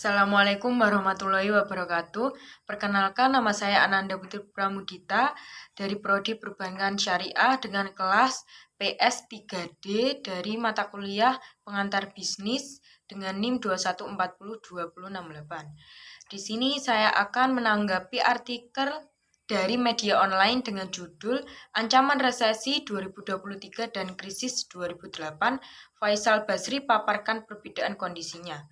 Assalamualaikum warahmatullahi wabarakatuh. Perkenalkan, nama saya Ananda Putri Pramudita dari Prodi Perbankan Syariah dengan kelas PS 3D dari mata kuliah Pengantar Bisnis dengan NIM 21402068. Di sini saya akan menanggapi artikel dari media online dengan judul Ancaman Resesi 2023 dan Krisis 2008. Faisal Basri paparkan perbedaan kondisinya.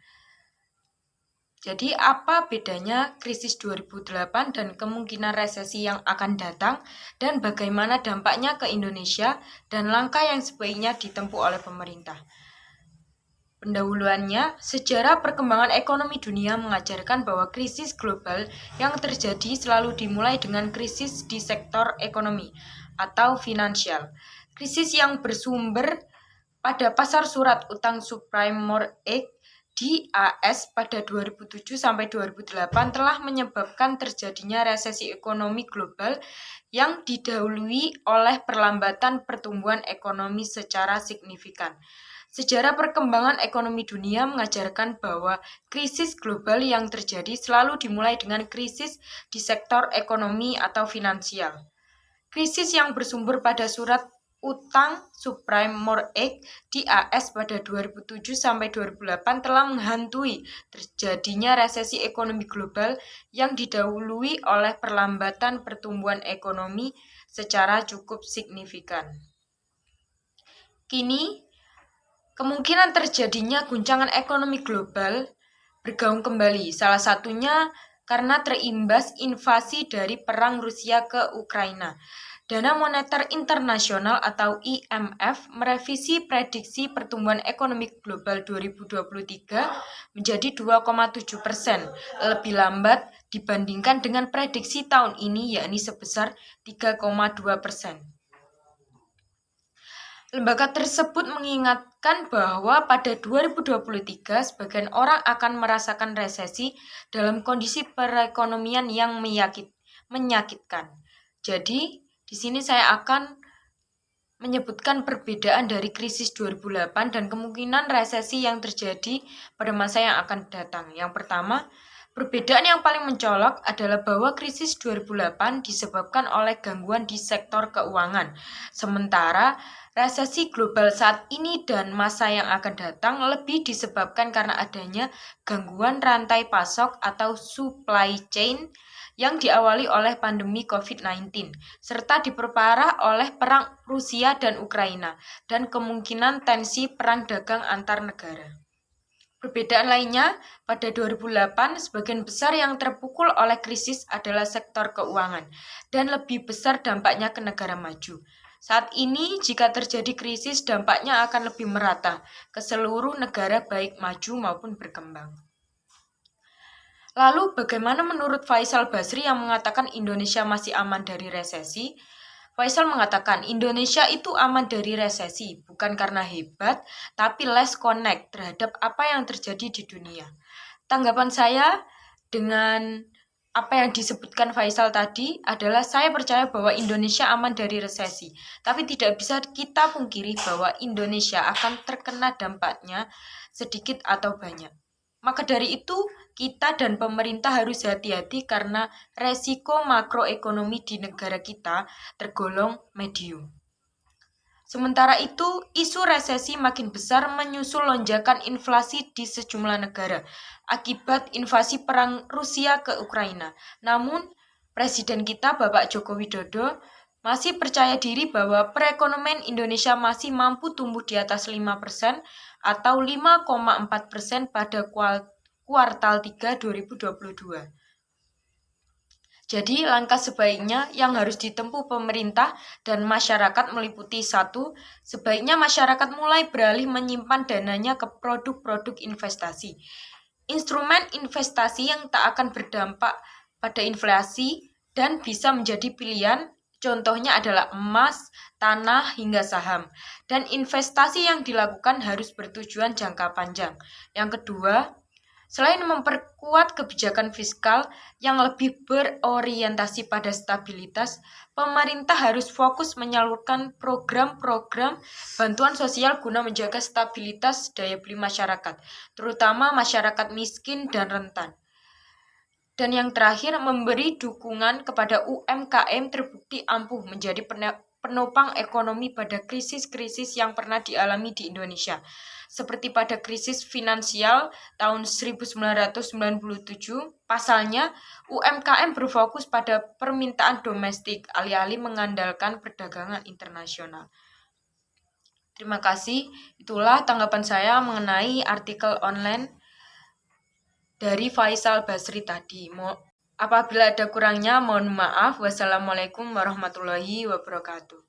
Jadi apa bedanya krisis 2008 dan kemungkinan resesi yang akan datang, dan bagaimana dampaknya ke Indonesia dan langkah yang sebaiknya ditempuh oleh pemerintah. Pendahuluannya, sejarah perkembangan ekonomi dunia mengajarkan bahwa krisis global yang terjadi selalu dimulai dengan krisis di sektor ekonomi atau finansial. Krisis yang bersumber pada pasar surat utang subprime mortgage di AS pada 2007 sampai 2008 telah menyebabkan terjadinya resesi ekonomi global yang didahului oleh perlambatan pertumbuhan ekonomi secara signifikan. Sejarah perkembangan ekonomi dunia mengajarkan bahwa krisis global yang terjadi selalu dimulai dengan krisis di sektor ekonomi atau finansial. Krisis yang bersumber pada surat utang subprime mortgage di AS pada 2007 sampai 2008 telah menghantui terjadinya resesi ekonomi global yang didahului oleh perlambatan pertumbuhan ekonomi secara cukup signifikan. Kini, kemungkinan terjadinya guncangan ekonomi global bergaung kembali, salah satunya karena terimbas invasi dari perang Rusia ke Ukraina. Dana Moneter Internasional atau IMF merevisi prediksi pertumbuhan ekonomi global 2023 menjadi 2,7%, lebih lambat dibandingkan dengan prediksi tahun ini, yakni sebesar 3,2%. Lembaga tersebut mengingatkan bahwa pada 2023 sebagian orang akan merasakan resesi dalam kondisi perekonomian yang menyakitkan. Jadi, di sini saya akan menyebutkan perbedaan dari krisis 2008 dan kemungkinan resesi yang terjadi pada masa yang akan datang. Yang pertama, perbedaan yang paling mencolok adalah bahwa krisis 2008 disebabkan oleh gangguan di sektor keuangan. Sementara resesi global saat ini dan masa yang akan datang lebih disebabkan karena adanya gangguan rantai pasok atau supply chain yang diawali oleh pandemi COVID-19, serta diperparah oleh perang Rusia dan Ukraina, dan kemungkinan tensi perang dagang antar negara. Perbedaan lainnya, pada 2008, sebagian besar yang terpukul oleh krisis adalah sektor keuangan, dan lebih besar dampaknya ke negara maju. Saat ini, jika terjadi krisis, dampaknya akan lebih merata ke seluruh negara baik maju maupun berkembang. Lalu bagaimana menurut Faisal Basri yang mengatakan Indonesia masih aman dari resesi? Faisal mengatakan Indonesia itu aman dari resesi bukan karena hebat, tapi less connect terhadap apa yang terjadi di dunia. Tanggapan saya dengan apa yang disebutkan Faisal tadi adalah saya percaya bahwa Indonesia aman dari resesi, tapi tidak bisa kita pungkiri bahwa Indonesia akan terkena dampaknya sedikit atau banyak. Maka dari itu, kita dan pemerintah harus hati-hati karena resiko makroekonomi di negara kita tergolong medium. Sementara itu, isu resesi makin besar menyusul lonjakan inflasi di sejumlah negara akibat invasi perang Rusia ke Ukraina. Namun, Presiden kita Bapak Joko Widodo masih percaya diri bahwa perekonomian Indonesia masih mampu tumbuh di atas 5% atau 5,4% pada kuartal 3 2022. Jadi, langkah sebaiknya yang harus ditempuh pemerintah dan masyarakat meliputi 1. Sebaiknya masyarakat mulai beralih menyimpan dananya ke produk-produk investasi. Instrumen investasi yang tak akan berdampak pada inflasi dan bisa menjadi pilihan, contohnya adalah emas, tanah, hingga saham. Dan investasi yang dilakukan harus bertujuan jangka panjang. Yang kedua, Selain memperkuat kebijakan fiskal yang lebih berorientasi pada stabilitas, pemerintah harus fokus menyalurkan program-program bantuan sosial guna menjaga stabilitas daya beli masyarakat, terutama masyarakat miskin dan rentan. Dan yang terakhir, memberi dukungan kepada UMKM terbukti ampuh menjadi penopang ekonomi pada krisis-krisis yang pernah dialami di Indonesia. Seperti pada krisis finansial tahun 1997, pasalnya UMKM berfokus pada permintaan domestik, alih-alih mengandalkan perdagangan internasional. Terima kasih, itulah tanggapan saya mengenai artikel online dari Faisal Basri tadi. Apabila ada kurangnya, mohon maaf. Wassalamualaikum warahmatullahi wabarakatuh.